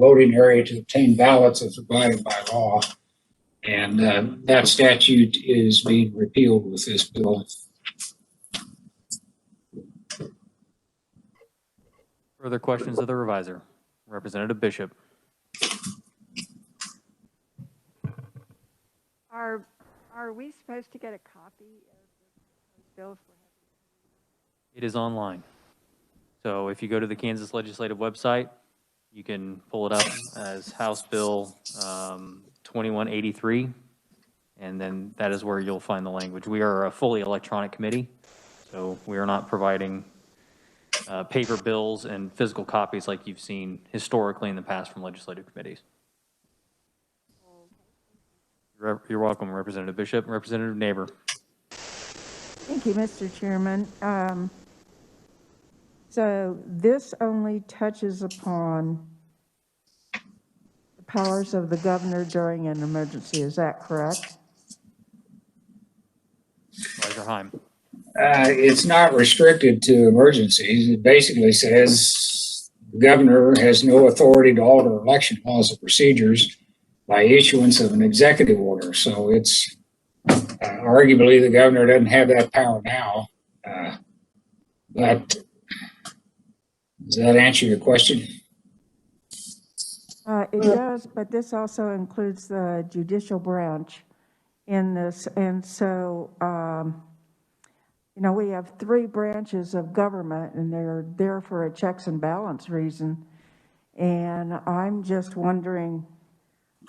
voting area to obtain ballots as provided by law. And that statute is being repealed with this bill. Further questions of the reviser? Representative Bishop. Are we supposed to get a copy of the bill? It is online. So if you go to the Kansas Legislative website, you can pull it up as House Bill 2183, and then that is where you'll find the language. We are a fully electronic committee, so we are not providing paper bills and physical copies like you've seen historically in the past from legislative committees. You're welcome, Representative Bishop. Representative Neighbor. Thank you, Mr. Chairman. So this only touches upon the powers of the governor during an emergency. Is that correct? Supervisor Heim. It's not restricted to emergencies. It basically says the governor has no authority to alter election laws or procedures by issuance of an executive order. So it's arguably the governor doesn't have that power now. But does that answer your question? It does, but this also includes the judicial branch in this. And so, you know, we have 3 branches of government and they're there for a checks and balance reason. And I'm just wondering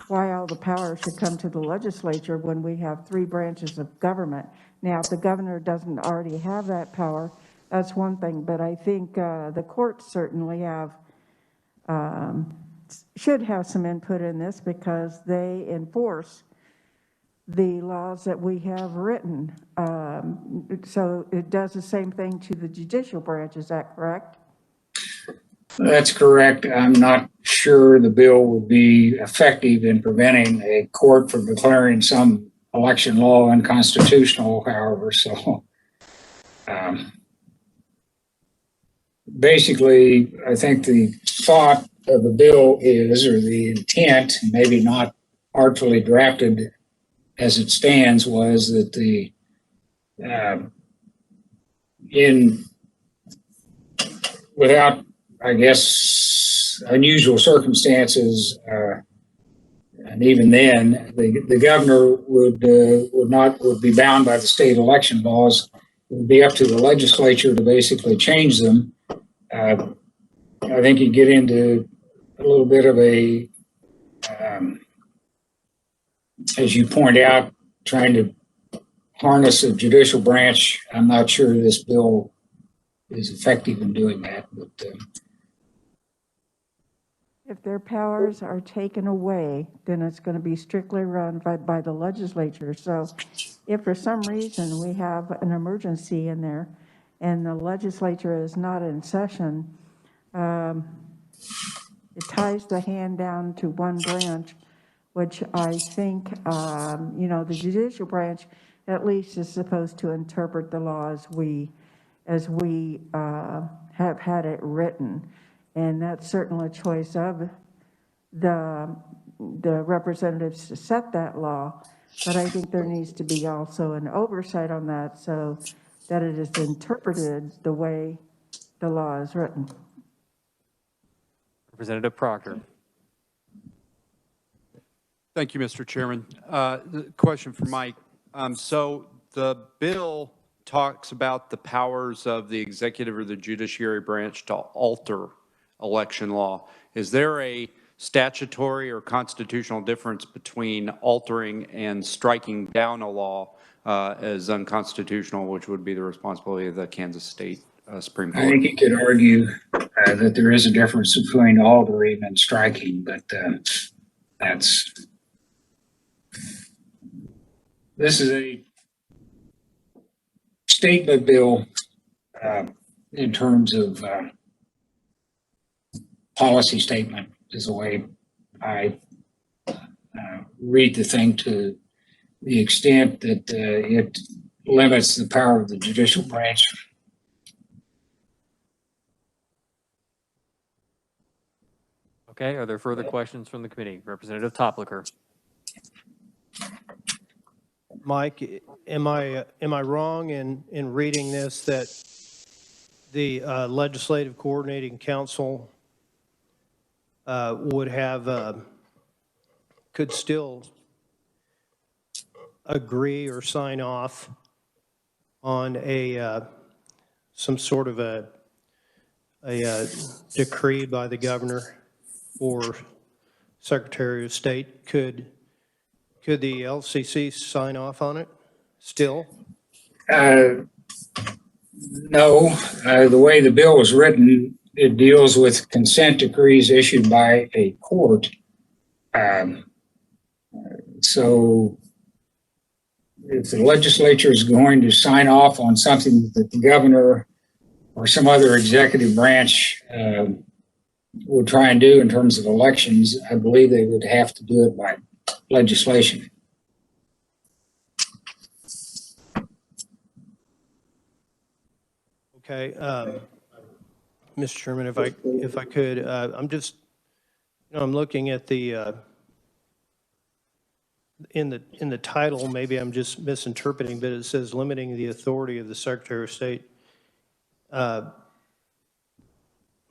why all the power should come to the legislature when we have 3 branches of government. Now, if the governor doesn't already have that power, that's one thing, but I think the courts certainly have, should have some input in this because they enforce the laws that we have written. So it does the same thing to the judicial branch, is that correct? That's correct. I'm not sure the bill would be effective in preventing a court from declaring some election law unconstitutional, however. So basically, I think the thought of the bill is, or the intent, maybe not artfully drafted as it stands, was that the without, I guess, unusual circumstances, and even then, the governor would be bound by the state election laws. It would be up to the legislature to basically change them. I think you get into a little bit of a, as you point out, trying to harness the judicial branch. I'm not sure this bill is effective in doing that, but If their powers are taken away, then it's going to be strictly run by the legislature. So if for some reason we have an emergency in there and the legislature is not in session, it ties the hand down to one branch, which I think, you know, the judicial branch at least is supposed to interpret the law as we have had it written. And that's certainly a choice of the representatives to set that law. But I think there needs to be also an oversight on that so that it is interpreted the way the law is written. Representative Proctor. Thank you, Mr. Chairman. Question for Mike. So the bill talks about the powers of the executive or the judiciary branch to alter election law. Is there a statutory or constitutional difference between altering and striking down a law as unconstitutional, which would be the responsibility of the Kansas State Supreme Court? I think you could argue that there is a difference between altering and striking, but this is a statement bill in terms of policy statement is the way I read the thing, to the extent that it limits the power of the judicial branch. Okay, are there further questions from the committee? Representative Topliker. Mike, am I wrong in reading this that the Legislative Coordinating Council would have, could still agree or sign off on some sort of a decree by the governor or Secretary of State? Could the LCC sign off on it still? No, the way the bill was written, it deals with consent decrees issued by a court. So if the legislature is going to sign off on something that the governor or some other executive branch would try and do in terms of elections, I believe they would have to do it by legislation. Okay, Mr. Chairman, if I could, I'm just, I'm looking at the in the title. Maybe I'm just misinterpreting, but it says limiting the authority of the Secretary of State,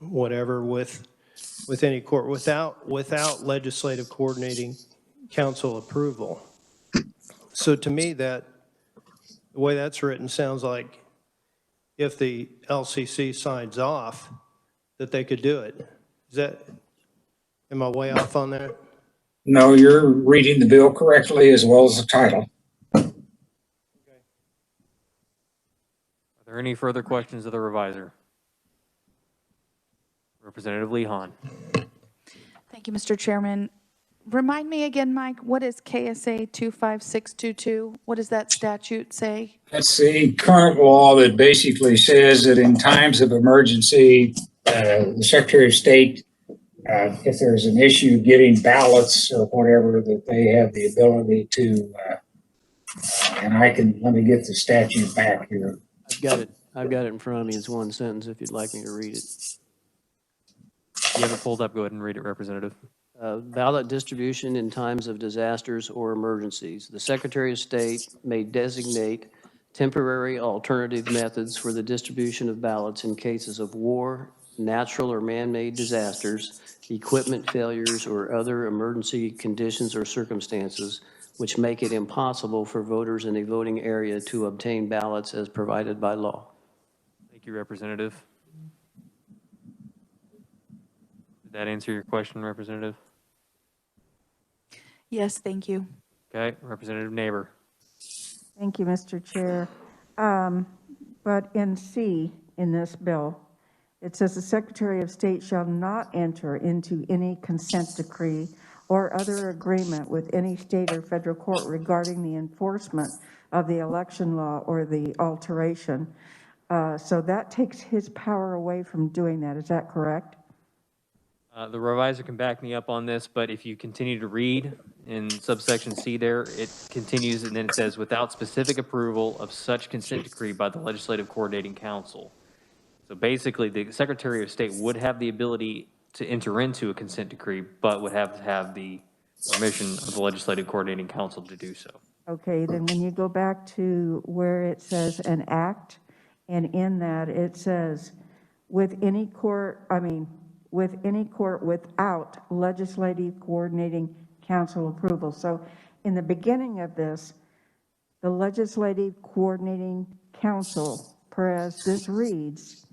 whatever, with any court without legislative coordinating council approval. So to me, that the way that's written sounds like if the LCC signs off, that they could do it. Is that, am I way off on that? No, you're reading the bill correctly as well as the title. Are there any further questions of the reviser? Representative Lehan. Thank you, Mr. Chairman. Remind me again, Mike, what is KSA 25622? What does that statute say? That's the current law that basically says that in times of emergency, the Secretary of State, if there's an issue getting ballots or whatever, that they have the ability to, and let me get the statute back here. I've got it in front of me. It's one sentence if you'd like me to read it. You have it pulled up. Go ahead and read it, Representative. Ballot distribution in times of disasters or emergencies. The Secretary of State may designate temporary alternative methods for the distribution of ballots in cases of war, natural or man-made disasters, equipment failures, or other emergency conditions or circumstances which make it impossible for voters in a voting area to obtain ballots as provided by law. Thank you, Representative. Did that answer your question, Representative? Yes, thank you. Okay, Representative Neighbor. Thank you, Mr. Chair. But in C, in this bill, it says the Secretary of State shall not enter into any consent decree or other agreement with any state or federal court regarding the enforcement of the election law or the alteration. So that takes his power away from doing that. Is that correct? The reviser can back me up on this, but if you continue to read in subsection C there, it continues and then it says, without specific approval of such consent decree by the Legislative Coordinating Council. So basically, the Secretary of State would have the ability to enter into a consent decree, but would have to have the permission of the Legislative Coordinating Council to do so. Okay, then when you go back to where it says an act, and in that it says with any court without legislative coordinating council approval. So in the beginning of this, the legislative coordinating council, per as this reads,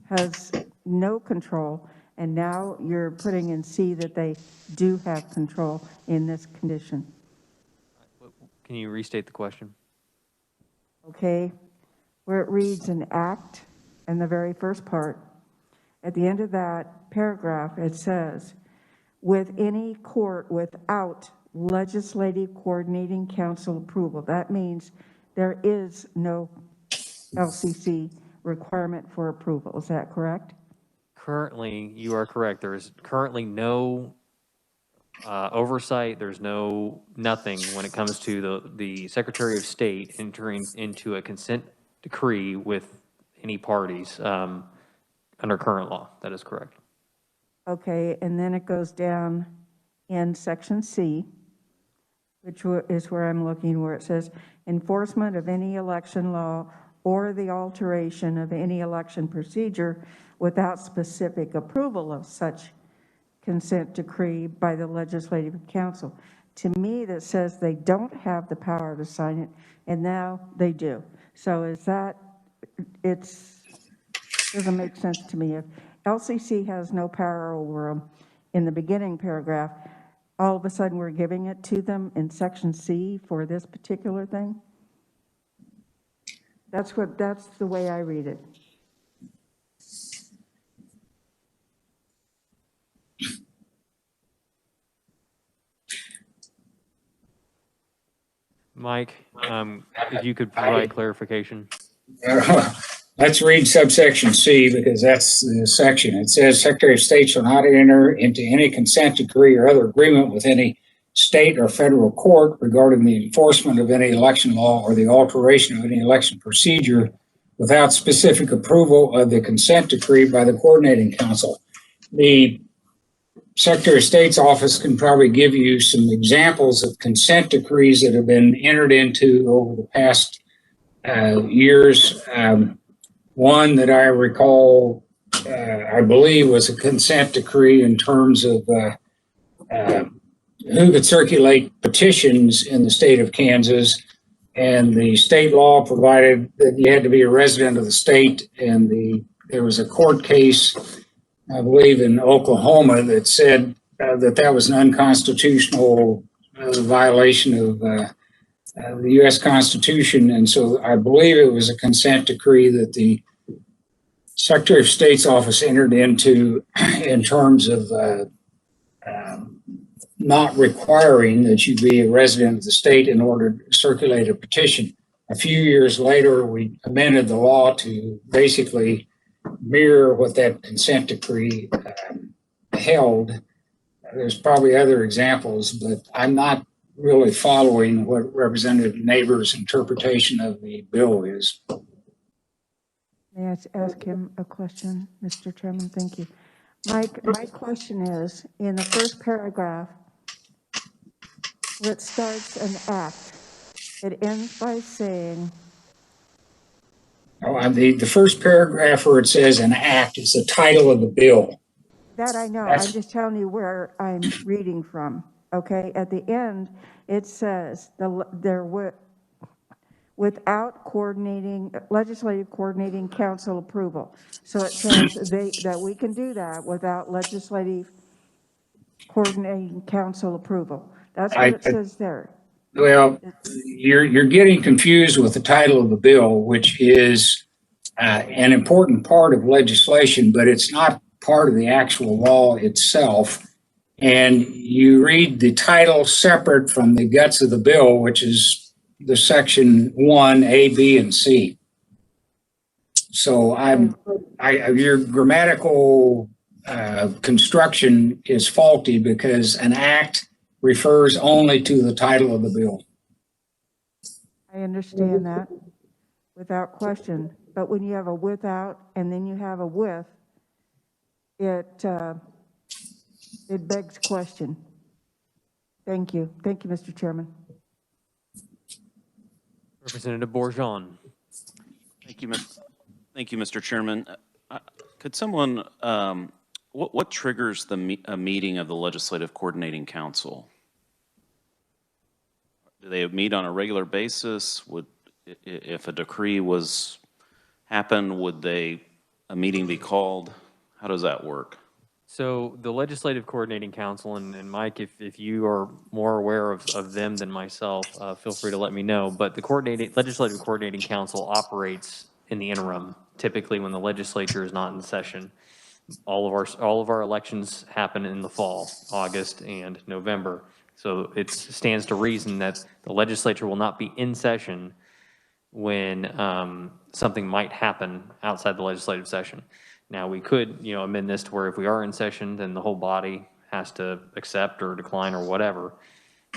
has no control, and now you're putting in C that they do have control in this condition. Can you restate the question? Okay, where it reads an act in the very first part, at the end of that paragraph, it says, with any court without legislative coordinating council approval. That means there is no LCC requirement for approval. Is that correct? Currently, you are correct. There is currently no oversight. There's nothing when it comes to the Secretary of State entering into a consent decree with any parties under current law. That is correct. Okay, and then it goes down in section C, which is where I'm looking, where it says enforcement of any election law or the alteration of any election procedure without specific approval of such consent decree by the Legislative Council. To me, that says they don't have the power to sign it, and now they do. So is that, doesn't make sense to me. If LCC has no power over them in the beginning paragraph, all of a sudden we're giving it to them in section C for this particular thing? That's the way I read it. Mike, if you could provide clarification. Let's read subsection C because that's the section. It says Secretary of State shall not enter into any consent decree or other agreement with any state or federal court regarding the enforcement of any election law or the alteration of any election procedure without specific approval of the consent decree by the coordinating council. The Secretary of State's office can probably give you some examples of consent decrees that have been entered into over the past years. One that I recall, I believe, was a consent decree in terms of who could circulate petitions in the state of Kansas. And the state law provided that you had to be a resident of the state. And there was a court case, I believe, in Oklahoma that said that was an unconstitutional violation of the U.S. Constitution. And so I believe it was a consent decree that the Secretary of State's office entered into in terms of not requiring that you be a resident of the state in order to circulate a petition. A few years later, we amended the law to basically mirror what that consent decree held. There's probably other examples, but I'm not really following what Representative Neighbor's interpretation of the bill is. May I ask him a question, Mr. Chairman? Thank you. Mike, my question is, in the first paragraph, where it starts an act, it ends by saying... The first paragraph where it says an act is the title of the bill. That I know. I'm just telling you where I'm reading from. Okay, at the end, it says without legislative coordinating council approval. So it says that we can do that without legislative coordinating council approval. That's what it says there. Well, you're getting confused with the title of the bill, which is an important part of legislation, but it's not part of the actual law itself. And you read the title separate from the guts of the bill, which is the section 1, A, B, and C. So your grammatical construction is faulty because an act refers only to the title of the bill. I understand that without question. But when you have a without and then you have a with, it begs question. Thank you. Thank you, Mr. Chairman. Representative Bourgeon. Thank you, Mr. Chairman. Could someone, what triggers a meeting of the Legislative Coordinating Council? Do they meet on a regular basis? If a decree happen, would a meeting be called? How does that work? So the Legislative Coordinating Council, and Mike, if you are more aware of them than myself, feel free to let me know. But the Legislative Coordinating Council operates in the interim, typically when the legislature is not in session. All of our elections happen in the fall, August and November. So it stands to reason that the legislature will not be in session when something might happen outside the legislative session. Now, we could, amend this to where if we are in session, then the whole body has to accept or decline or whatever.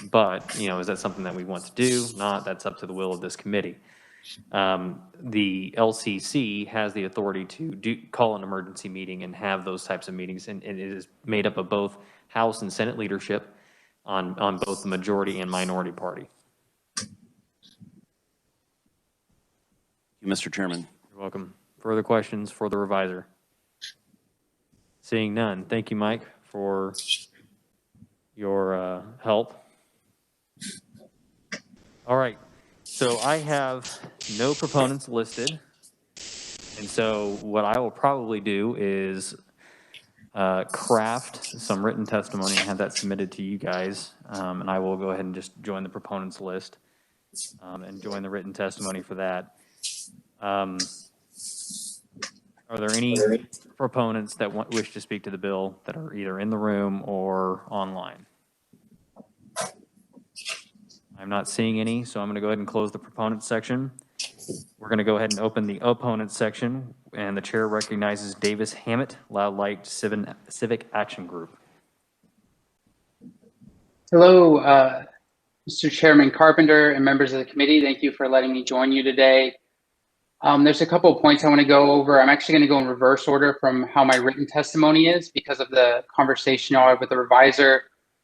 But, is that something that we want to do? Not, that's up to the will of this committee. The LCC has the authority to call an emergency meeting and have those types of meetings, and it is made up of both House and Senate leadership on both the majority and minority party. Mr. Chairman. You're welcome. Further questions for the reviser? Seeing none. Thank you, Mike, for your help. All right. So I have no proponents listed. And so what I will probably do is craft some written testimony and have that submitted to you guys. And I will go ahead and just join the proponents list and join the written testimony for that. Are there any proponents that wish to speak to the bill that are either in the room or online? I'm not seeing any, so I'm going to go ahead and close the proponent section. We're going to go ahead and open the opponent section, and the chair recognizes Davis Hammett, Loud Light Civic Action Group. Hello, Mr. Chairman Carpenter and members of the committee. Thank you for letting me join you today. There's a couple of points I want to go over. I'm actually going to go in reverse order from how my written testimony is because of the conversation I had with the reviser.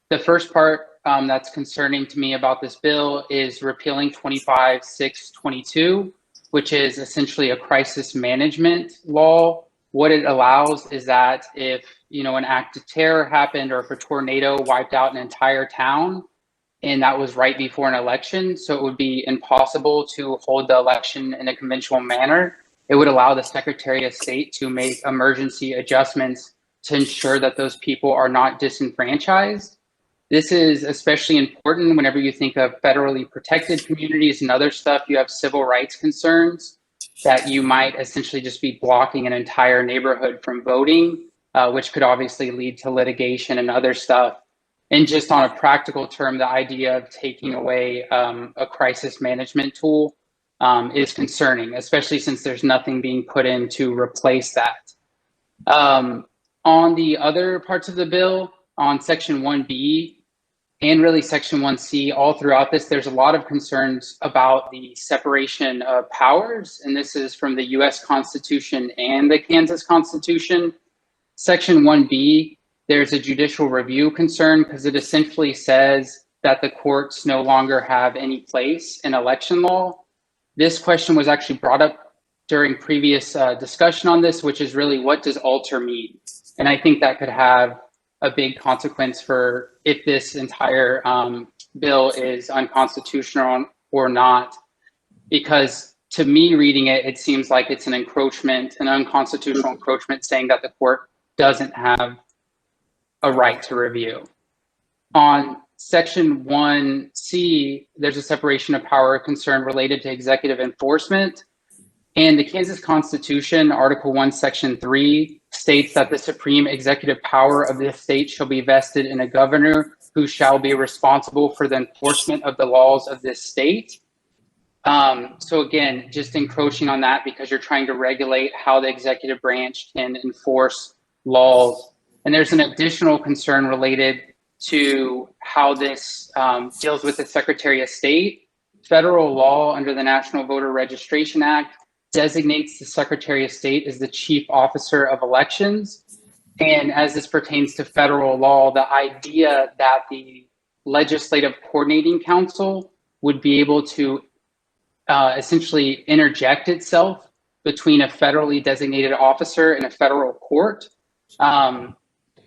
The first part that's concerning to me about this bill is repealing 25-622, which is essentially a crisis management law. What it allows is that if, an act of terror happened or if a tornado wiped out an entire town, and that was right before an election, so it would be impossible to hold the election in a conventional manner, it would allow the Secretary of State to make emergency adjustments to ensure that those people are not disenfranchised. This is especially important whenever you think of federally protected communities and other stuff. You have civil rights concerns that you might essentially just be blocking an entire neighborhood from voting, which could obviously lead to litigation and other stuff. And just on a practical term, the idea of taking away a crisis management tool is concerning, especially since there's nothing being put in to replace that. On the other parts of the bill, on Section 1B and really Section 1C, all throughout this, there's a lot of concerns about the separation of powers. And this is from the US Constitution and the Kansas Constitution. Section 1B, there's a judicial review concern because it essentially says that the courts no longer have any place in election law. This question was actually brought up during previous discussion on this, which is really what does alter mean? And I think that could have a big consequence for if this entire bill is unconstitutional or not, because to me reading it, it seems like it's an encroachment, an unconstitutional encroachment saying that the court doesn't have a right to review. On Section 1C, there's a separation of power concern related to executive enforcement. And the Kansas Constitution, Article 1, Section 3, states that the supreme executive power of this state shall be vested in a governor who shall be responsible for the enforcement of the laws of this state. So again, just encroaching on that because you're trying to regulate how the executive branch can enforce laws. And there's an additional concern related to how this deals with the Secretary of State. Federal law under the National Voter Registration Act designates the Secretary of State as the chief officer of elections. And as this pertains to federal law, the idea that the Legislative Coordinating Council would be able to essentially interject itself between a federally designated officer and a federal court.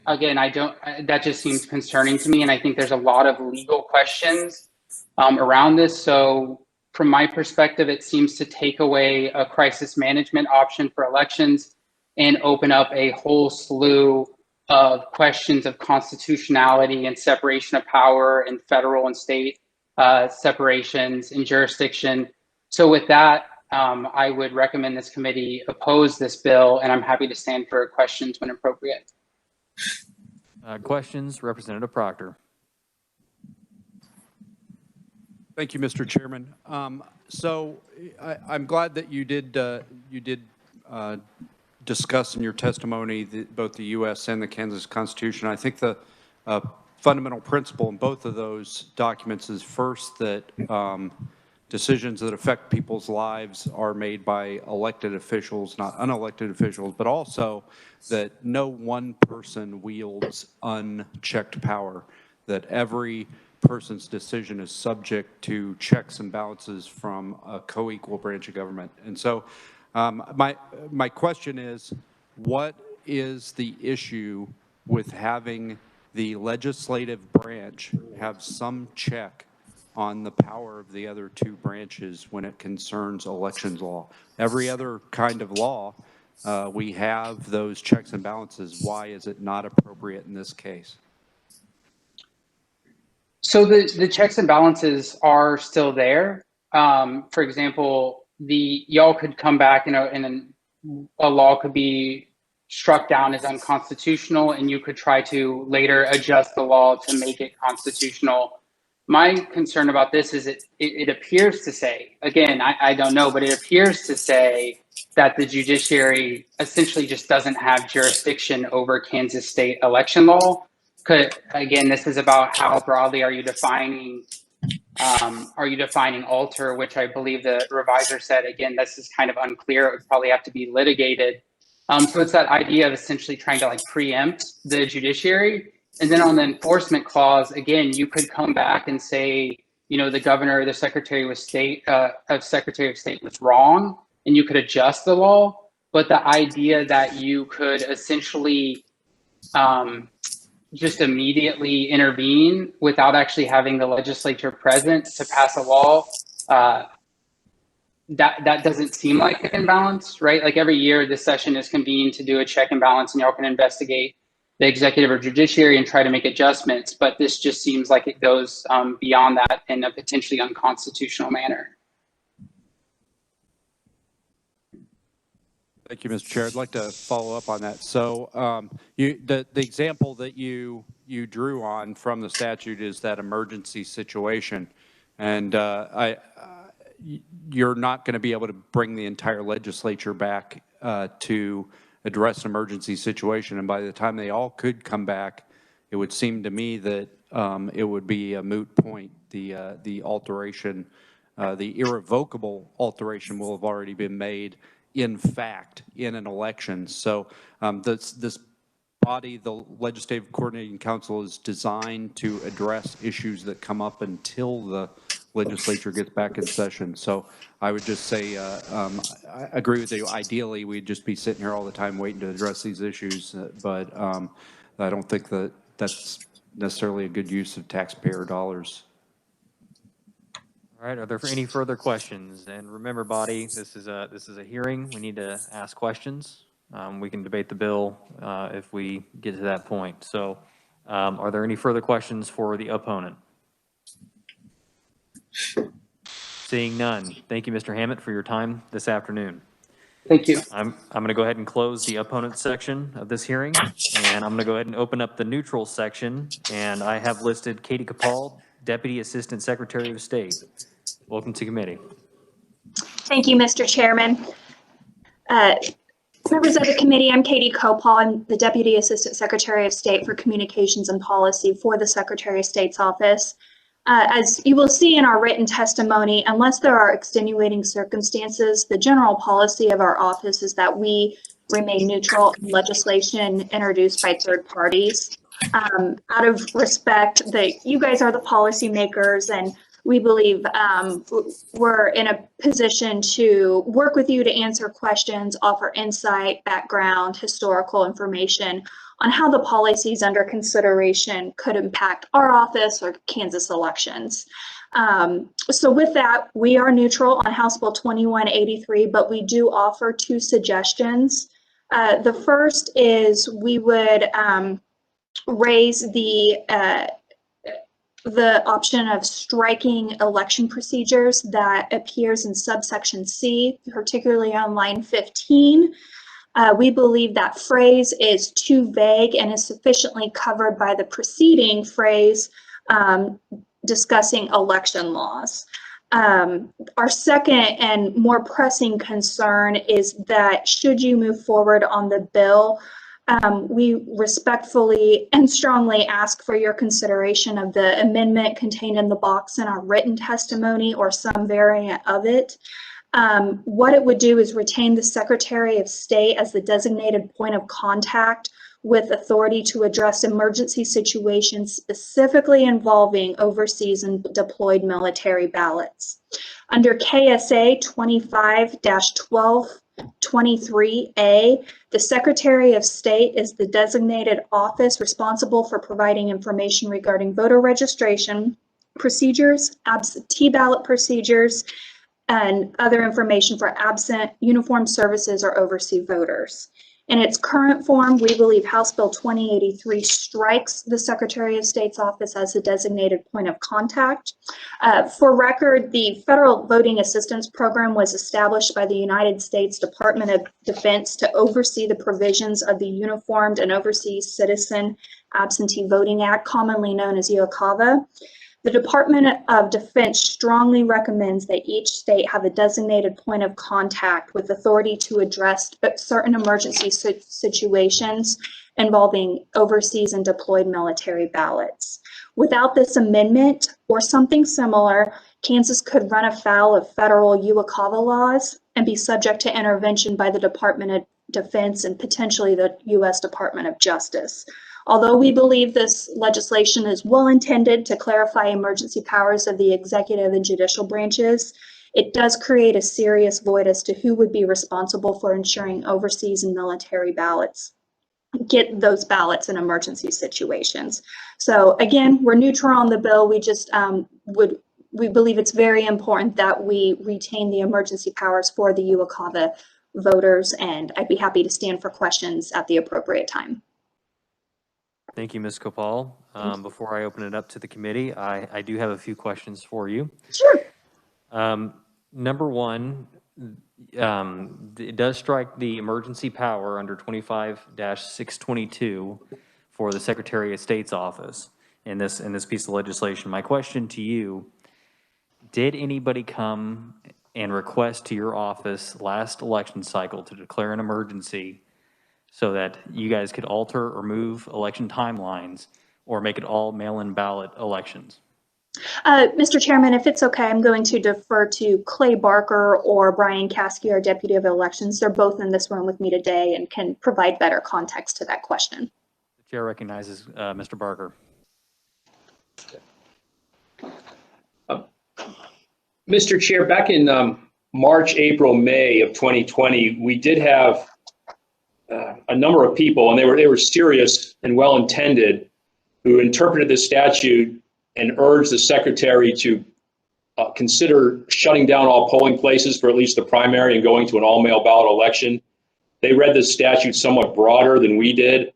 Again, that just seems concerning to me. And I think there's a lot of legal questions around this. So from my perspective, it seems to take away a crisis management option for elections and open up a whole slew of questions of constitutionality and separation of power and federal and state separations and jurisdiction. So with that, I would recommend this committee oppose this bill, and I'm happy to stand for questions when appropriate. Questions, Representative Proctor. Thank you, Mr. Chairman. So I'm glad that you did discuss in your testimony both the U.S. and the Kansas Constitution. I think the fundamental principle in both of those documents is first that decisions that affect people's lives are made by elected officials, not unelected officials, but also that no one person wields unchecked power, that every person's decision is subject to checks and balances from a co-equal branch of government. And so my question is, what is the issue with having the legislative branch have some check on the power of the other two branches when it concerns elections law? Every other kind of law, we have those checks and balances. Why is it not appropriate in this case? So the checks and balances are still there. For example, y'all could come back, and a law could be struck down as unconstitutional, and you could try to later adjust the law to make it constitutional. My concern about this is it appears to say, again, I don't know, but it appears to say that the judiciary essentially just doesn't have jurisdiction over Kansas state election law. Again, this is about how broadly are you defining alter, which I believe the revisor said, again, this is kind of unclear. It would probably have to be litigated. So it's that idea of essentially trying to preempt the judiciary. And then on the enforcement clause, again, you could come back and say, the governor or the Secretary of State was wrong, and you could adjust the law. But the idea that you could essentially just immediately intervene without actually having the legislature present to pass a law, that doesn't seem like an imbalance, right? Like every year this session is convened to do a check and balance, and y'all can investigate the executive or judiciary and try to make adjustments, but this just seems like it goes beyond that in a potentially unconstitutional manner. Thank you, Mr. Chair. I'd like to follow up on that. So the example that you drew on from the statute is that emergency situation. And you're not going to be able to bring the entire legislature back to address an emergency situation. And by the time they all could come back, it would seem to me that it would be a moot point. The alteration, the irrevocable alteration will have already been made, in fact, in an election. So this body, the Legislative Coordinating Council, is designed to address issues that come up until the legislature gets back in session. So I would just say, I agree with you. Ideally, we'd just be sitting here all the time waiting to address these issues, but I don't think that that's necessarily a good use of taxpayer dollars. All right, are there any further questions? And remember, body, this is a hearing. We need to ask questions. We can debate the bill if we get to that point. So are there any further questions for the opponent? Seeing none. Thank you, Mr. Hammett, for your time this afternoon. Thank you. I'm going to go ahead and close the opponent section of this hearing, and I'm going to go ahead and open up the neutral section. And I have listed Katie Capal, Deputy Assistant Secretary of State. Welcome to committee. Thank you, Mr. Chairman. Members of the committee, I'm Katie Capal. I'm the Deputy Assistant Secretary of State for Communications and Policy for the Secretary of State's office. As you will see in our written testimony, unless there are extenuating circumstances, the general policy of our office is that we remain neutral in legislation introduced by third parties. Out of respect that you guys are the policymakers, and we believe we're in a position to work with you to answer questions, offer insight, background, historical information on how the policies under consideration could impact our office or Kansas elections. So with that, we are neutral on House Bill 2183, but we do offer two suggestions. The first is we would raise the option of striking election procedures that appears in subsection C, particularly on line 15. We believe that phrase is too vague and is sufficiently covered by the preceding phrase discussing election laws. Our second and more pressing concern is that should you move forward on the bill, We respectfully and strongly ask for your consideration of the amendment contained in the box in our written testimony or some variant of it. What it would do is retain the Secretary of State as the designated point of contact with authority to address emergency situations specifically involving overseas and deployed military ballots. Under KSA 25-1223A, the Secretary of State is the designated office responsible for providing information regarding voter registration procedures, absentee ballot procedures, and other information for absent, uniformed services, or overseas voters. In its current form, we believe House Bill 2083 strikes the Secretary of State's office as the designated point of contact. For record, the Federal Voting Assistance Program was established by the United States Department of Defense to oversee the provisions of the Uniformed and Overseas Citizen Absentee Voting Act, commonly known as UOCAVA. The Department of Defense strongly recommends that each state have a designated point of contact with authority to address certain emergency situations involving overseas and deployed military ballots. Without this amendment or something similar, Kansas could run afoul of federal UOCAVA laws and be subject to intervention by the Department of Defense and potentially the U.S. Department of Justice. Although we believe this legislation is well intended to clarify emergency powers of the executive and judicial branches, it does create a serious void as to who would be responsible for ensuring overseas and military ballots get those ballots in emergency situations. So again, we're neutral on the bill. We just we believe it's very important that we retain the emergency powers for the UOCAVA voters, and I'd be happy to stand for questions at the appropriate time. Thank you, Ms. Kopal. Before I open it up to the committee, I do have a few questions for you. Sure. Number one, it does strike the emergency power under 25-622 for the Secretary of State's office in this piece of legislation. My question to you, did anybody come and request to your office last election cycle to declare an emergency so that you guys could alter or move election timelines or make it all mail-in ballot elections? Mr. Chairman, if it's okay, I'm going to defer to Clay Barker or Brian Caskey, our Deputy of Elections. They're both in this room with me today and can provide better context to that question. The chair recognizes Mr. Barker. Mr. Chair, back in March, April, May of 2020, we did have a number of people, and they were serious and well-intended, who interpreted the statute and urged the secretary to consider shutting down all polling places for at least the primary and going to an all-mail ballot election. They read the statute somewhat broader than we did.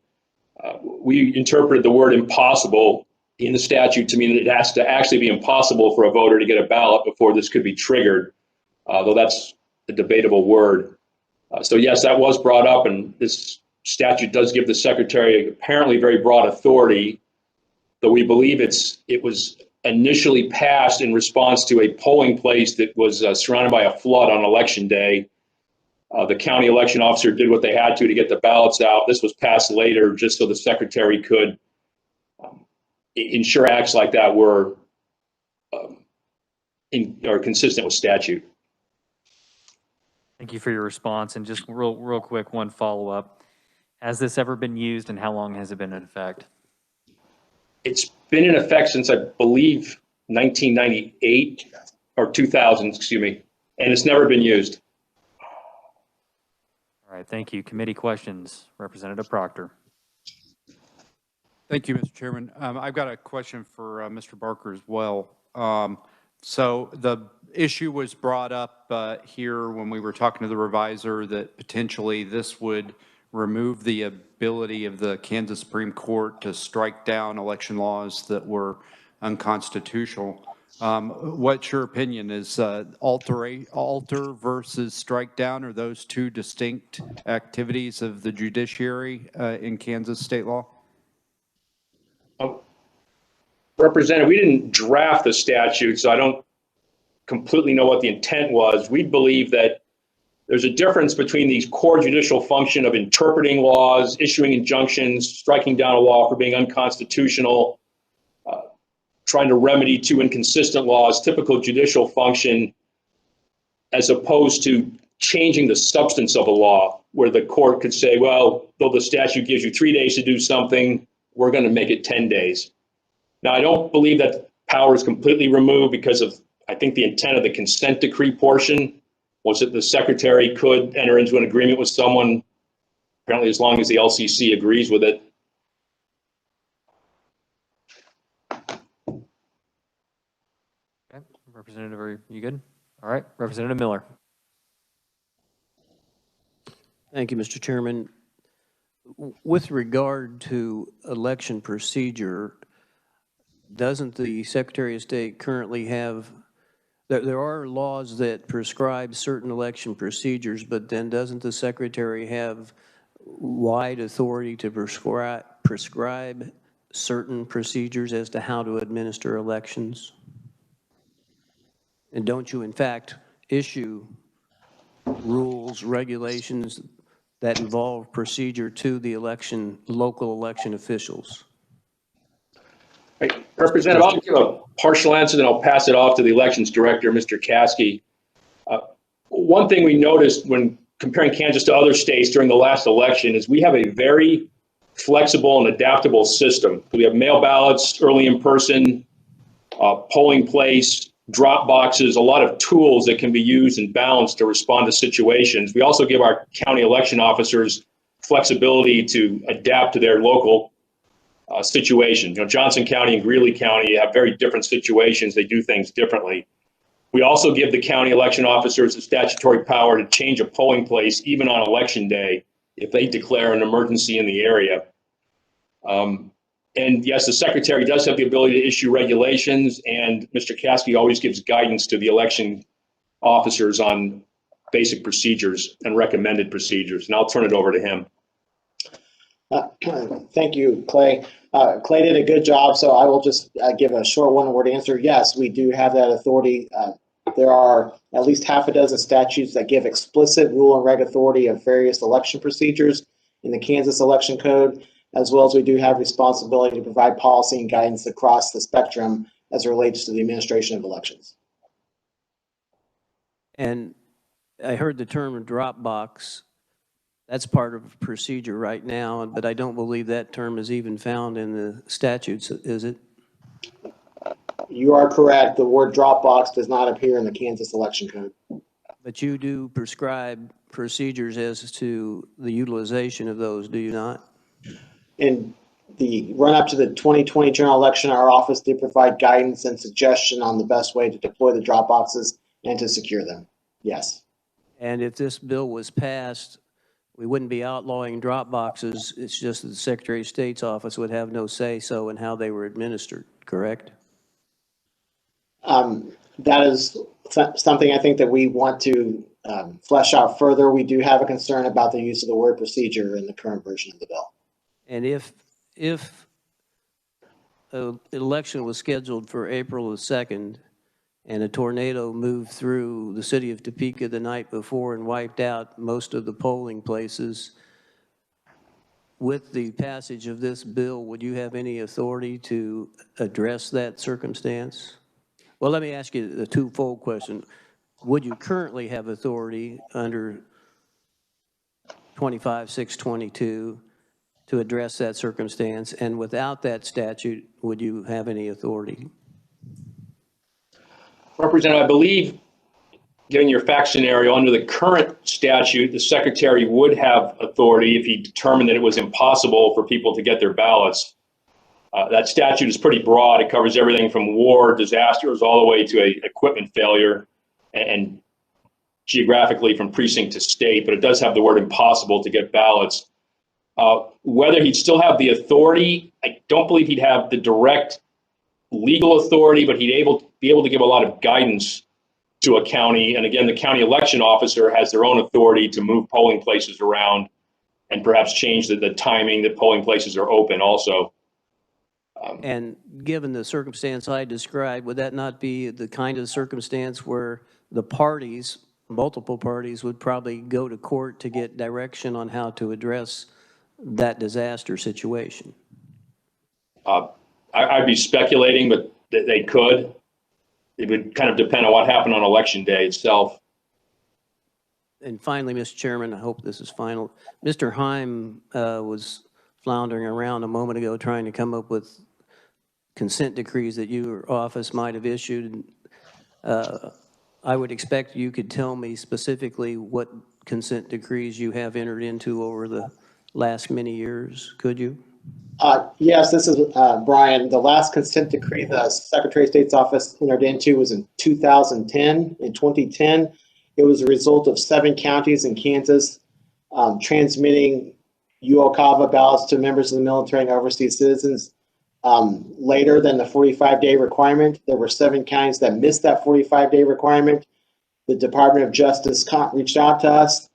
We interpreted the word impossible in the statute to mean that it has to actually be impossible for a voter to get a ballot before this could be triggered, though that's a debatable word. So yes, that was brought up, and this statute does give the secretary apparently very broad authority, though we believe it was initially passed in response to a polling place that was surrounded by a flood on election day. The county election officer did what they had to get the ballots out. This was passed later just so the secretary could ensure acts like that were consistent with statute. Thank you for your response. And just real quick, one follow-up. Has this ever been used, and how long has it been in effect? It's been in effect since, I believe, 1998 or 2000, excuse me, and it's never been used. All right, thank you. Committee questions. Representative Proctor. Thank you, Mr. Chairman. I've got a question for Mr. Barker as well. So the issue was brought up here when we were talking to the reviser that potentially this would remove the ability of the Kansas Supreme Court to strike down election laws that were unconstitutional. What's your opinion? Is alter versus strike down, are those two distinct activities of the judiciary in Kansas state law? Representative, we didn't draft the statute, so I don't completely know what the intent was. We believe that there's a difference between the core judicial function of interpreting laws, issuing injunctions, striking down a law for being unconstitutional, trying to remedy two inconsistent laws, typical judicial function, as opposed to changing the substance of a law, where the court could say, well, though the statute gives you 3 days to do something, we're going to make it 10 days. Now, I don't believe that power is completely removed because of, I think, the intent of the consent decree portion was that the secretary could enter into an agreement with someone, apparently as long as the LCC agrees with it. Okay, Representative, are you good? All right, Representative Miller. Thank you, Mr. Chairman. With regard to election procedure, doesn't the Secretary of State currently have, there are laws that prescribe certain election procedures, but then doesn't the Secretary have wide authority to prescribe certain procedures as to how to administer elections? And don't you, in fact, issue rules, regulations that involve procedure to the local election officials? Right. Representative, I'll give a partial answer, then I'll pass it off to the elections director, Mr. Caskey. One thing we noticed when comparing Kansas to other states during the last election is we have a very flexible and adaptable system. We have mail ballots, early in person, polling place, drop boxes, a lot of tools that can be used and balanced to respond to situations. We also give our county election officers flexibility to adapt to their local situation. You know, Johnson County and Greeley County have very different situations. They do things differently. We also give the county election officers the statutory power to change a polling place even on election day if they declare an emergency in the area. And yes, the secretary does have the ability to issue regulations, and Mr. Caskey always gives guidance to the election officers on basic procedures and recommended procedures. And I'll turn it over to him. Thank you, Clay. Clay did a good job, so I will just give a short one-word answer. Yes, we do have that authority. There are at least half a dozen statutes that give explicit rule and reg authority of various election procedures in the Kansas Election Code, as well as we do have responsibility to provide policy and guidance across the spectrum as it relates to the administration of elections. And I heard the term drop box. That's part of procedure right now, but I don't believe that term is even found in the statutes, is it? You are correct. The word drop box does not appear in the Kansas Election Code. But you do prescribe procedures as to the utilization of those, do you not? In the run-up to the 2020 general election, our office did provide guidance and suggestion on the best way to deploy the drop boxes and to secure them. Yes. And if this bill was passed, we wouldn't be outlawing drop boxes. It's just that the Secretary of State's office would have no say-so in how they were administered, correct? That is something I think that we want to flesh out further. We do have a concern about the use of the word procedure in the current version of the bill. And if an election was scheduled for April the 2nd and a tornado moved through the city of Topeka the night before and wiped out most of the polling places, with the passage of this bill, would you have any authority to address that circumstance? Well, let me ask you a twofold question. Would you currently have authority under 25-622 to address that circumstance? And without that statute, would you have any authority? Representative, I believe, given your fact scenario, under the current statute, the secretary would have authority if he determined that it was impossible for people to get their ballots. That statute is pretty broad. It covers everything from war, disasters, all the way to a equipment failure, and geographically from precinct to state, but it does have the word impossible to get ballots. Whether he'd still have the authority, I don't believe he'd have the direct legal authority, but he'd be able to give a lot of guidance to a county. And again, the county election officer has their own authority to move polling places around and perhaps change the timing that polling places are open also. And given the circumstance I described, would that not be the kind of circumstance where the parties multiple parties would probably go to court to get direction on how to address that disaster situation. I'd be speculating, but they could. It would kind of depend on what happened on election day itself. And finally, Mr. Chairman, I hope this is final. Mr. Heim was floundering around a moment ago trying to come up with consent decrees that your office might have issued. I would expect you could tell me specifically what consent decrees you have entered into over the last many years, could you? Yes, this is Brian. The last consent decree the Secretary of State's office entered into was in 2010. In 2010, it was a result of 7 counties in Kansas transmitting Ulca ballots to members of the military and overseas citizens later than the 45-day requirement. There were 7 counties that missed that 45-day requirement. The Department of Justice reached out to us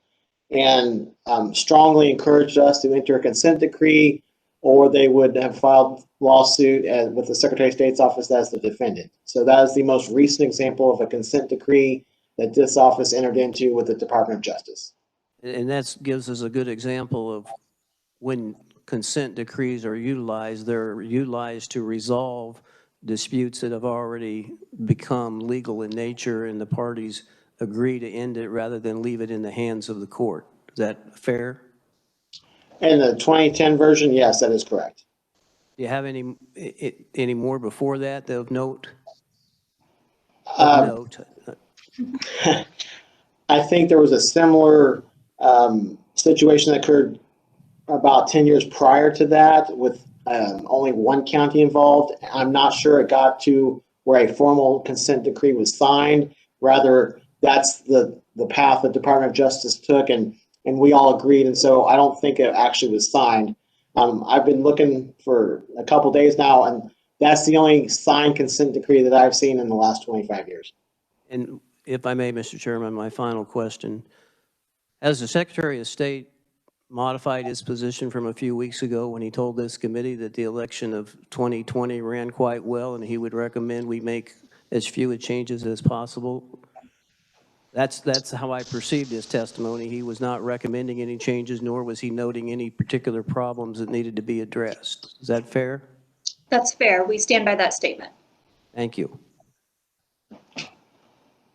and strongly encouraged us to enter a consent decree, or they would have filed lawsuit with the Secretary of State's office as the defendant. So that is the most recent example of a consent decree that this office entered into with the Department of Justice. And that gives us a good example of when consent decrees are utilized, they're utilized to resolve disputes that have already become legal in nature and the parties agree to end it rather than leave it in the hands of the court. Is that fair? In the 2010 version, yes, that is correct. Do you have any more before that of note? I think there was a similar situation that occurred about 10 years prior to that with only 1 county involved. I'm not sure it got to where a formal consent decree was signed. Rather, that's the path the Department of Justice took, and we all agreed, and so I don't think it actually was signed. I've been looking for a couple days now, and that's the only signed consent decree that I've seen in the last 25 years. And if I may, Mr. Chairman, my final question. Has the Secretary of State modified his position from a few weeks ago when he told this committee that the election of 2020 ran quite well and he would recommend we make as few changes as possible? That's how I perceived his testimony. He was not recommending any changes, nor was he noting any particular problems that needed to be addressed. Is that fair? That's fair. We stand by that statement. Thank you.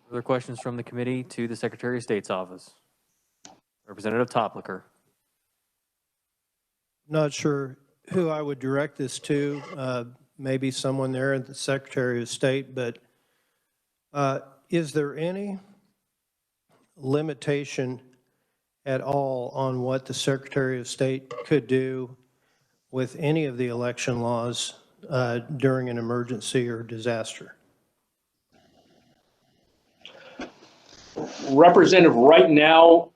Other questions from the committee to the Secretary of State's office? Representative Topliker. Not sure who I would direct this to, maybe someone there at the Secretary of State, but is there any limitation at all on what the Secretary of State could do with any of the election laws during an emergency or disaster? Representative, right now,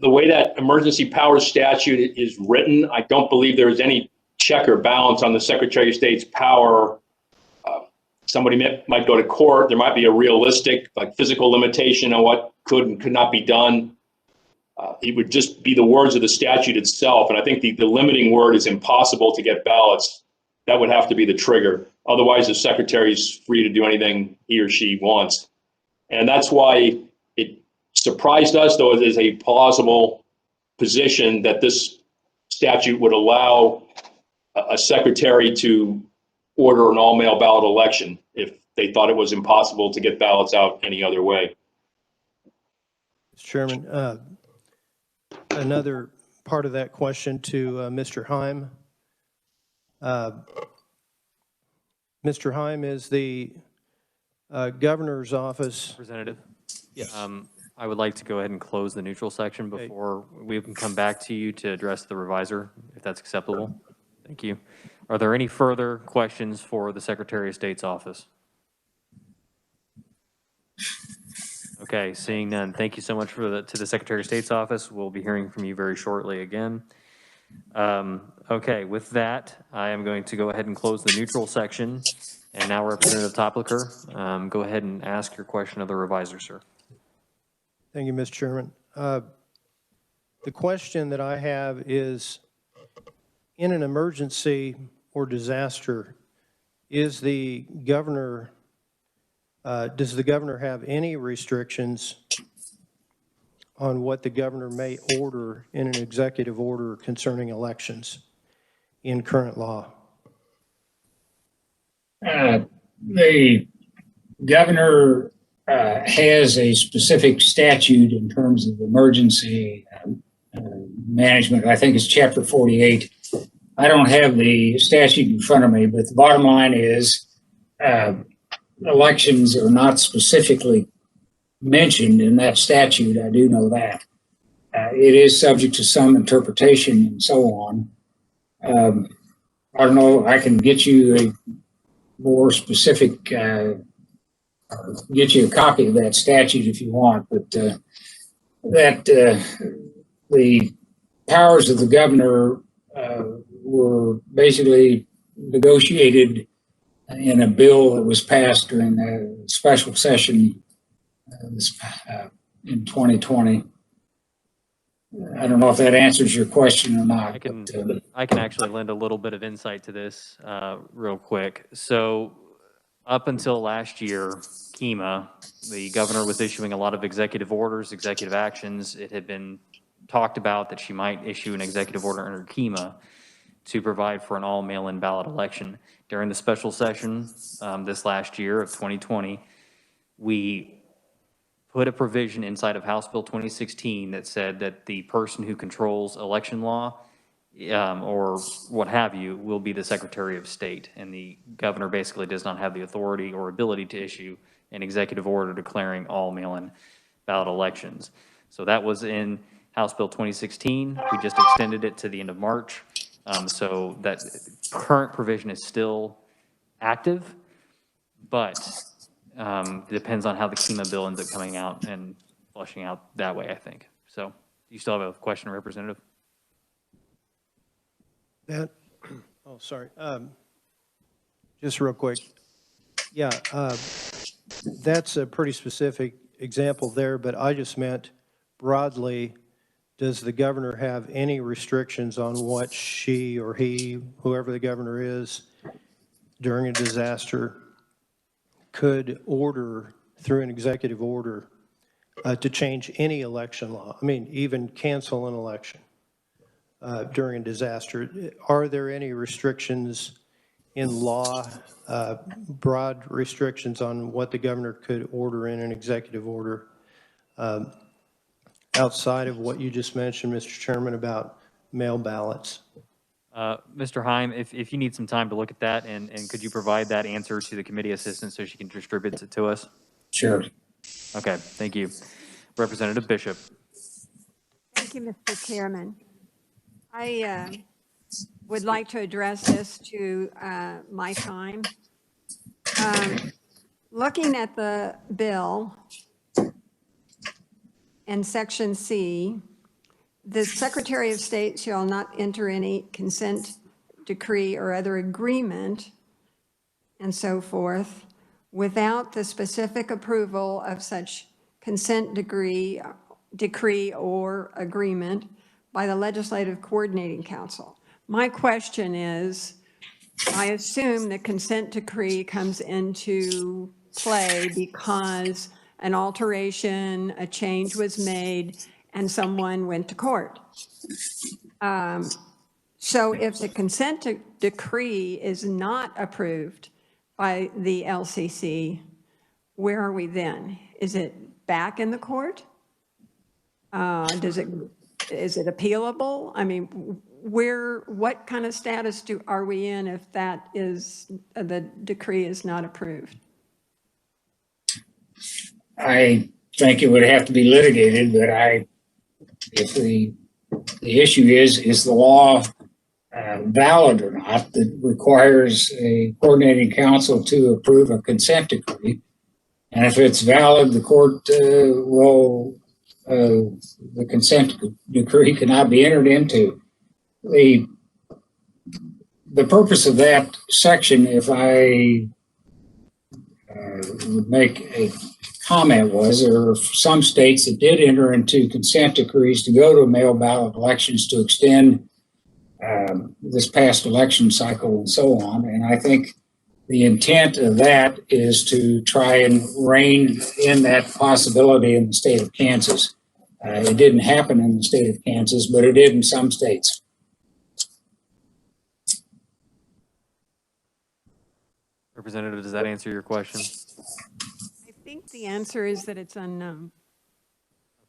the way that emergency powers statute is written, I don't believe there is any check or balance on the Secretary of State's power. Somebody might go to court. There might be a realistic, physical limitation on what could and could not be done. It would just be the words of the statute itself. And I think the limiting word is impossible to get ballots. That would have to be the trigger. Otherwise, the Secretary is free to do anything he or she wants. And that's why it surprised us, though it is a plausible position that this statute would allow a secretary to order an all-mail ballot election if they thought it was impossible to get ballots out any other way. Mr. Chairman, another part of that question to Mr. Heim. Mr. Heim, is the governor's office... Representative? Yes. I would like to go ahead and close the neutral section before we can come back to you to address the revisor, if that's acceptable. Thank you. Are there any further questions for the Secretary of State's office? Okay, seeing none. Thank you so much to the Secretary of State's office. We'll be hearing from you very shortly again. Okay, with that, I am going to go ahead and close the neutral section. And now, Representative Topliker, go ahead and ask your question of the revisor, sir. Thank you, Mr. Chairman. The question that I have is, in an emergency or disaster, does the governor have any restrictions on what the governor may order in an executive order concerning elections in current law? The governor has a specific statute in terms of emergency management. I think it's Chapter 48. I don't have the statute in front of me, but the bottom line is elections are not specifically mentioned in that statute. I do know that. It is subject to some interpretation and so on. I don't know, I can get you a more specific, get you a copy of that statute if you want, but the powers of the governor were basically negotiated in a bill that was passed during a special session in 2020. I don't know if that answers your question or not. I can actually lend a little bit of insight to this real quick. So up until last year, KEMA, the governor was issuing a lot of executive orders, executive actions. It had been talked about that she might issue an executive order under KEMA to provide for an all mail-in ballot election. During the special session this last year of 2020, we put a provision inside of House Bill 2016 that said that the person who controls election law or what have you will be the Secretary of State, and the governor basically does not have the authority or ability to issue an executive order declaring all mail-in ballot elections. So that was in House Bill 2016. We just extended it to the end of March. So that current provision is still active, but depends on how the KEMA bill ends up coming out and flushing out that way, I think. So you still have a question, Representative? Oh, sorry. Just real quick. Yeah, that's a pretty specific example there, but I just meant broadly, does the governor have any restrictions on what she or he, whoever the governor is, during a disaster could order through an executive order to change any election law? I mean, even cancel an election during a disaster. Are there any restrictions in law, broad restrictions on what the governor could order in an executive order outside of what you just mentioned, Mr. Chairman, about mail ballots? Mr. Heim, if you need some time to look at that, and could you provide that answer to the committee assistant so she can distribute it to us? Sure. Okay, thank you. Representative Bishop. Thank you, Mr. Chairman. I would like to address this to my time. Looking at the bill in Section C, the Secretary of State shall not enter any consent decree or other agreement and so forth without the specific approval of such consent decree or agreement by the Legislative Coordinating Council. My question is, I assume the consent decree comes into play because an alteration, a change was made, and someone went to court. So if the consent decree is not approved by the LCC, where are we then? Is it back in the court? Is it appealable? I mean, what kind of status are we in if that is, the decree is not approved? I think it would have to be litigated, but if the issue is the law valid or not, that requires a coordinating council to approve a consent decree. And if it's valid, the court the consent decree cannot be entered into. The purpose of that section, if I would make a comment, was there are some states that did enter into consent decrees to go to mail ballot elections to extend this past election cycle and so on. And I think the intent of that is to try and rein in that possibility in the state of Kansas. It didn't happen in the state of Kansas, but it did in some states. Representative, does that answer your question? I think the answer is that it's unknown.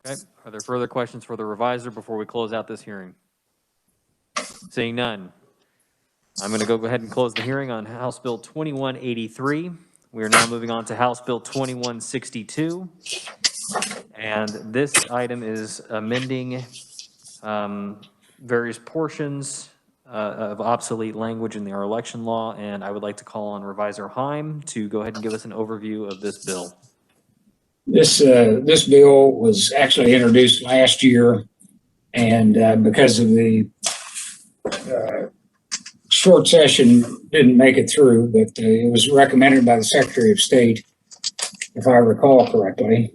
Okay. Are there further questions for the reviser before we close out this hearing? Seeing none, I'm going to go ahead and close the hearing on House Bill 2183. We are now moving on to House Bill 2162. And this item is amending various portions of obsolete language in our election law. And I would like to call on Reviser Heim to go ahead and give us an overview of this bill. This bill was actually introduced last year, and because of the short session, didn't make it through, but it was recommended by the Secretary of State, if I recall correctly.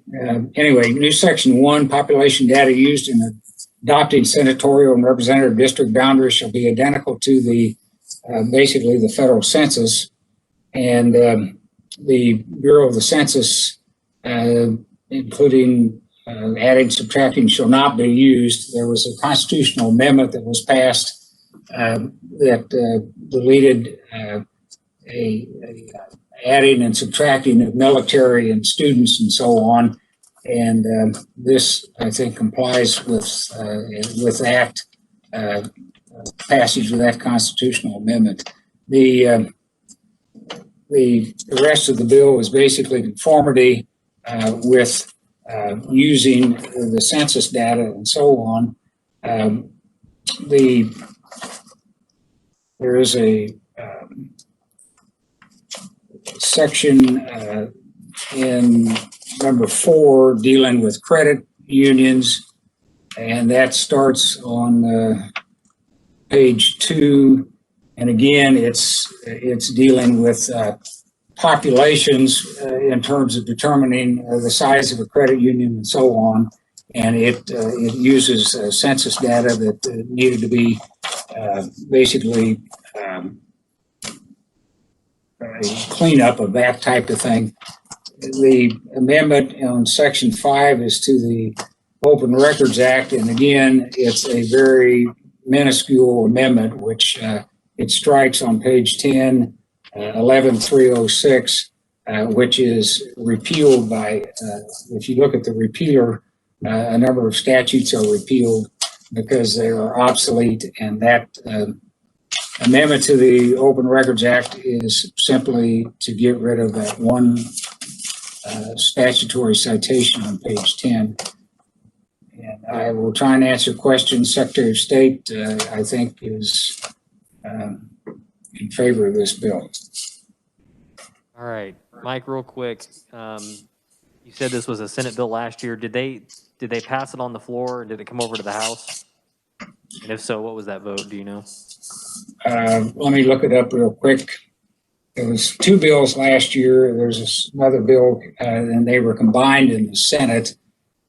Anyway, new section 1, population data used in adopting senatorial and representative district boundaries shall be identical to basically the federal census, and the Bureau of the Census, including adding, subtracting, shall not be used. There was a constitutional amendment that was passed that deleted adding and subtracting of military and students and so on. And this, I think, complies with that passage of that constitutional amendment. The rest of the bill is basically conformity with using the census data and so on. There is a section in number 4 dealing with credit unions, and that starts on page 2. And again, it's dealing with populations in terms of determining the size of a credit union and so on. And it uses census data that needed to be basically a cleanup of that type of thing. The amendment on section 5 is to the Open Records Act. And again, it's a very minuscule amendment, which it strikes on page 10, 11306, which is repealed by, if you look at the repealer, a number of statutes are repealed because they are obsolete, and that amendment to the Open Records Act is simply to get rid of that one statutory citation on page 10. And I will try and answer questions. Secretary of State, I think, is in favor of this bill. All right, Mike, real quick. You said this was a Senate bill last year. Did they pass it on the floor, or did it come over to the House? And if so, what was that vote? Do you know? Let me look it up real quick. There was 2 bills last year. There's another bill, and they were combined in the Senate.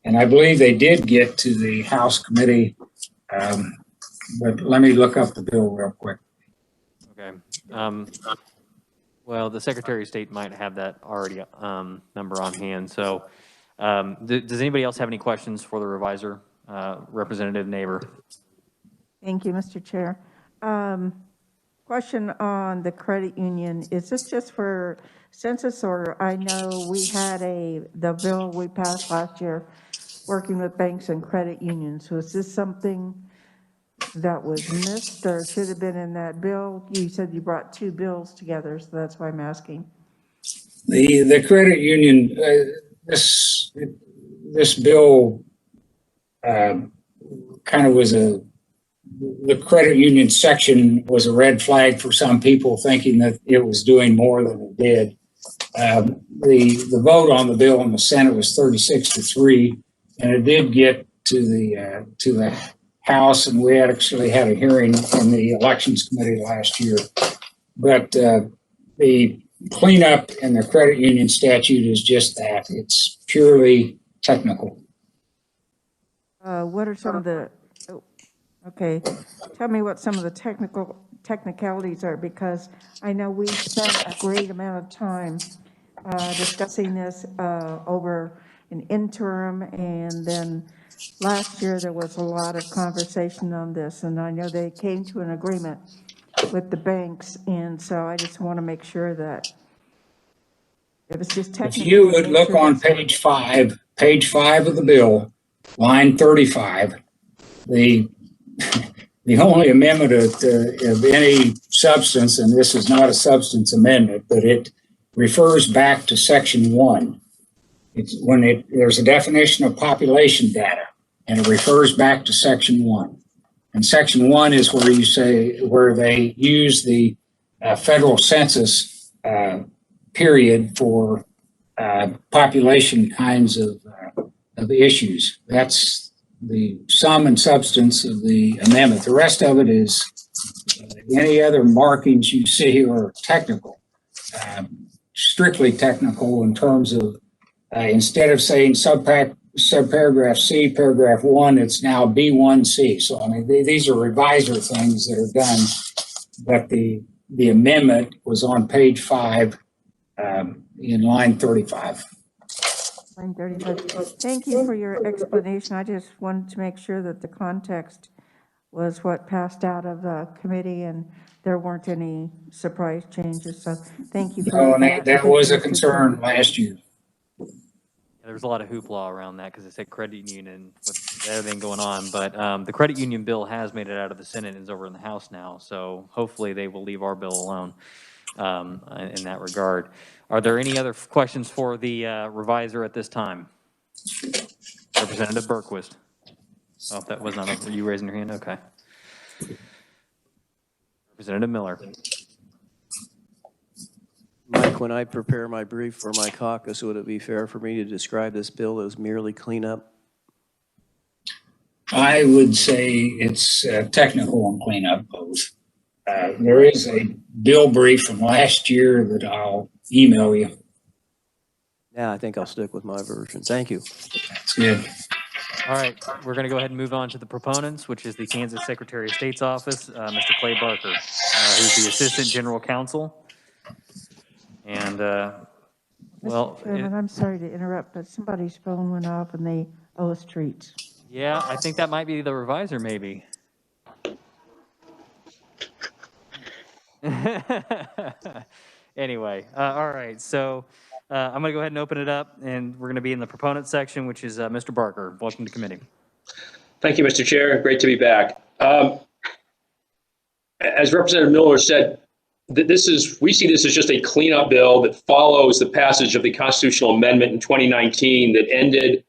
And I believe they did get to the House committee. But let me look up the bill real quick. Okay. Well, the Secretary of State might have that already number on hand. So does anybody else have any questions for the reviser? Representative Neighbor. Thank you, Mr. Chair. Question on the credit union. Is this just for census, or I know we had the bill we passed last year working with banks and credit unions. Was this something that was missed or should have been in that bill? You said you brought 2 bills together, so that's why I'm asking. The credit union, this bill kind of was the credit union section was a red flag for some people, thinking that it was doing more than it did. The vote on the bill in the Senate was 36-3, and it did get to the House, and we actually had a hearing in the Elections Committee last year. But the cleanup in the credit union statute is just that. It's purely technical. What are some of the, okay, tell me what some of the technicalities are, because I know we spent a great amount of time discussing this over an interim, and then last year there was a lot of conversation on this, and I know they came to an agreement with the banks, and so I just want to make sure that if it's just technical. If you would make look sure on that's- page five of the bill, line 35, the only amendment of any substance, and this is not a substance amendment, but it refers back to section 1. It's when there's a definition of population data, and it refers back to section 1. And section 1 is where they use the federal census period for population kinds of issues. That's the sum and substance of the amendment. The rest of it is any other markings you see are technical, strictly technical in terms of instead of saying subparagraph C, paragraph 1, it's now B1C. So I mean, these are revisor things that are done, but the amendment was on page 5 in line 35. Line 35. Thank you for your explanation. I just wanted to make sure that the context was what passed out of the committee and there weren't any surprise changes. So thank you for that. That was a concern last year. Yeah, there was a lot of hoopla around that because it said credit union with everything going on. But the credit union bill has made it out of the Senate and is over in the House now. So hopefully they will leave our bill alone in that regard. Are there any other questions for the reviser at this time? Representative Berquist. Oh, that was not were you raising your hand? Okay. Representative Miller. Mike, when I prepare my brief for my caucus, would it be fair for me to describe this bill as merely cleanup? I would say it's technical and cleanup both. There is a bill brief from last year that I'll email you. Yeah, I think I'll stick with my version. Thank you. That's good. All right, we're going to go ahead and move on to the proponents, which is the Kansas Secretary of State's office, Mr. Clay Barker, who's the Assistant General Counsel. And, well, Mr. Chairman, I'm sorry to interrupt, but somebody's phone went off and they owe us treats. yeah, I think that might be the reviser, maybe. Anyway, all right, so I'm going to go ahead and open it up, and we're going to be in the proponent section, which is Mr. Barker. Welcome to committee. Thank you, Mr. Chair. Great to be back. As Representative Miller said, we see this as just a cleanup bill that follows the passage of the constitutional amendment in 2019 that ended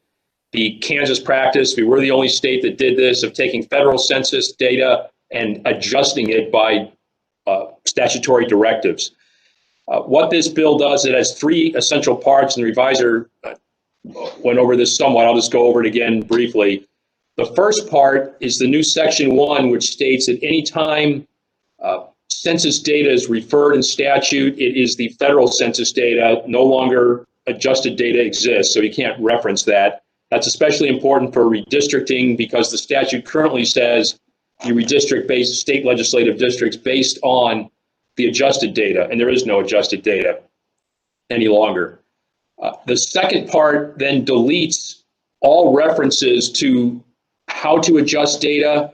the Kansas practice. We were the only state that did this, of taking federal census data and adjusting it by statutory directives. What this bill does, it has 3 essential parts, and the reviser went over this somewhat. I'll just go over it again briefly. The first part is the new section 1, which states that any time census data is referred in statute, it is the federal census data. No longer adjusted data exists, so you can't reference that. That's especially important for redistricting because the statute currently says you redistrict state legislative districts based on the adjusted data, and there is no adjusted data any longer. The second part then deletes all references to how to adjust data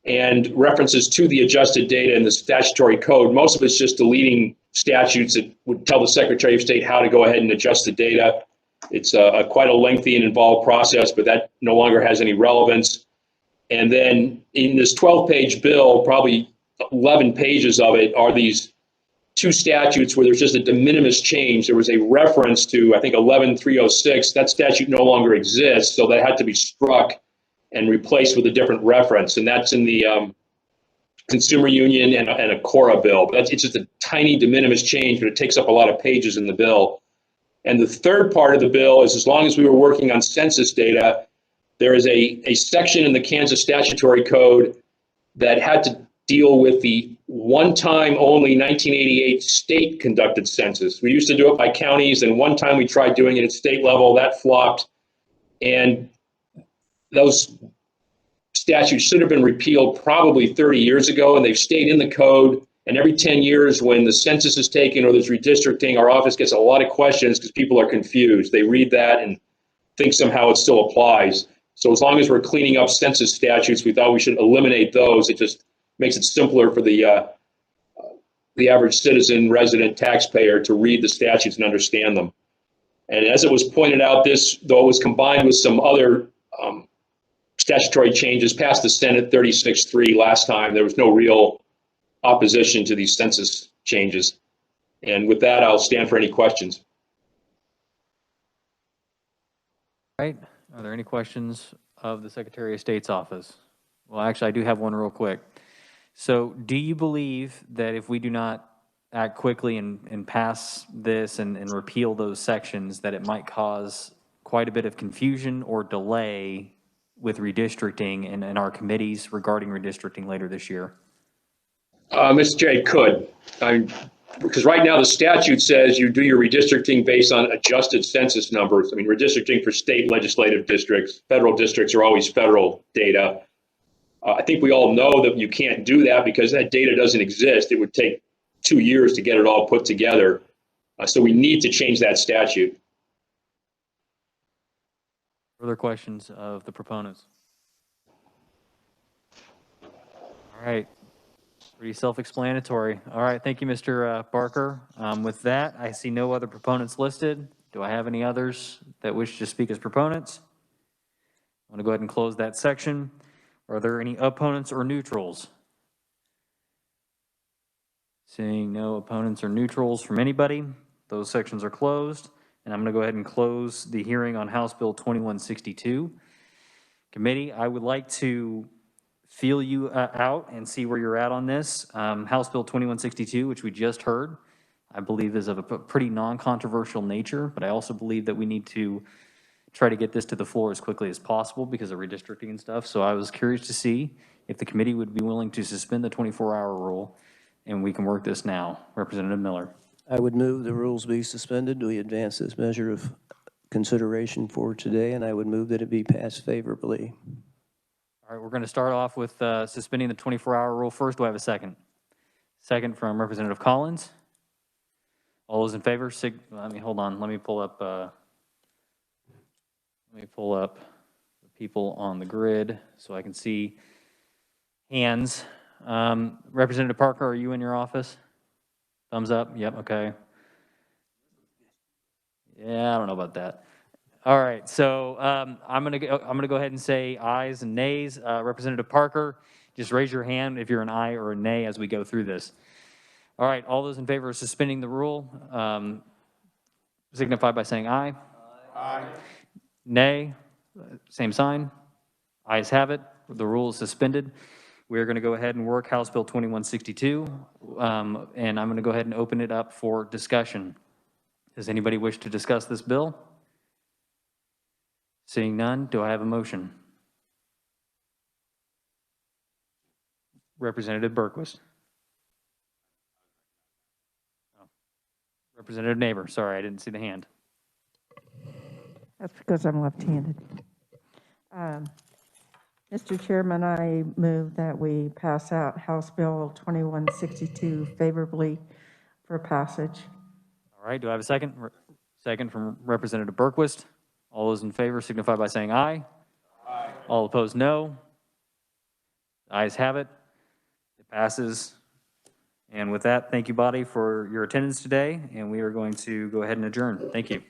and references to the adjusted data in the statutory code. Most of it's just deleting statutes that would tell the Secretary of State how to go ahead and adjust the data. It's quite a lengthy and involved process, but that no longer has any relevance. And then in this 12-page bill, probably 11 pages of it are these 2 statutes where there's just a de minimis change. There was a reference to, I think, 11306. That statute no longer exists, so that had to be struck and replaced with a different reference. And that's in the Consumer Union and a CORA bill. It's just a tiny de minimis change, but it takes up a lot of pages in the bill. And the third part of the bill is, as long as we were working on census data, there is a section in the Kansas statutory code that had to deal with the one-time only 1988 state conducted census. We used to do it by counties, and one time we tried doing it at state level, that flopped. And those statutes should have been repealed probably 30 years ago, and they've stayed in the code. And every 10 years when the census is taken or there's redistricting, our office gets a lot of questions because people are confused. They read that and think somehow it still applies. So as long as we're cleaning up census statutes, we thought we should eliminate those. It just makes it simpler for the average citizen, resident, taxpayer to read the statutes and understand them. And as it was pointed out, this, though it was combined with some other statutory changes passed the Senate 36-3 last time, there was no real opposition to these census changes. And with that, I'll stand for any questions. All right. Are there any questions of the Secretary of State's office? Well, actually, I do have one real quick. So do you believe that if we do not act quickly and pass this and repeal those sections, that it might cause quite a bit of confusion or delay with redistricting and our committees regarding redistricting later this year? Mr. Chair, it could. Because right now the statute says you do your redistricting based on adjusted census numbers. I mean, redistricting for state legislative districts, federal districts are always federal data. I think we all know that you can't do that because that data doesn't exist. It would take 2 years to get it all put together. So we need to change that statute. Further questions of the proponents? All right. Pretty self-explanatory. All right, thank you, Mr. Barker. With that, I see no other proponents listed. Do I have any others that wish to speak as proponents? I want to go ahead and close that section. Are there any opponents or neutrals? Seeing no opponents or neutrals from anybody, those sections are closed. And I'm going to go ahead and close the hearing on House Bill 2162. Committee, I would like to feel you out and see where you're at on this. House Bill 2162, which we just heard, I believe is of a pretty non-controversial nature, but I also believe that we need to try to get this to the floor as quickly as possible because of redistricting and stuff. So I was curious to see if the committee would be willing to suspend the 24-hour rule and we can work this now. Representative Miller. I would move the rules be suspended. We advance this measure of consideration for today, and I would move that it be passed favorably. All right, we're going to start off with suspending the 24-hour rule first. Do I have a second? Second from Representative Collins. All those in favor, hold on. Let me pull up the people on the grid so I can see hands. Representative Parker, are you in your office? Thumbs up? Yep, okay. Yeah, I don't know about that. All right, so I'm gonna go ahead and say ayes and nays. Representative Parker, just raise your hand if you're an aye or a nay as we go through this. All right, all those in favor of suspending the rule, signify by saying aye. Aye. Nay, same sign. Ayes have it. The rule is suspended. We are going to go ahead and work House Bill 2162, and I'm going to go ahead and open it up for discussion. Does anybody wish to discuss this bill? Seeing none, do I have a motion? Representative Berquist. Oh. Representative Neighbor, sorry, I didn't see the hand. That's because I'm left-handed. Mr. Chairman, I move that we pass out House Bill 2162 favorably for passage. All right, do I have a second? Second from Representative Berquist. All those in favor signify by saying aye. Aye. All opposed, no. Ayes have it. It passes. And with that, thank you, body, for your attendance today, and we are going to go ahead and adjourn. Thank you.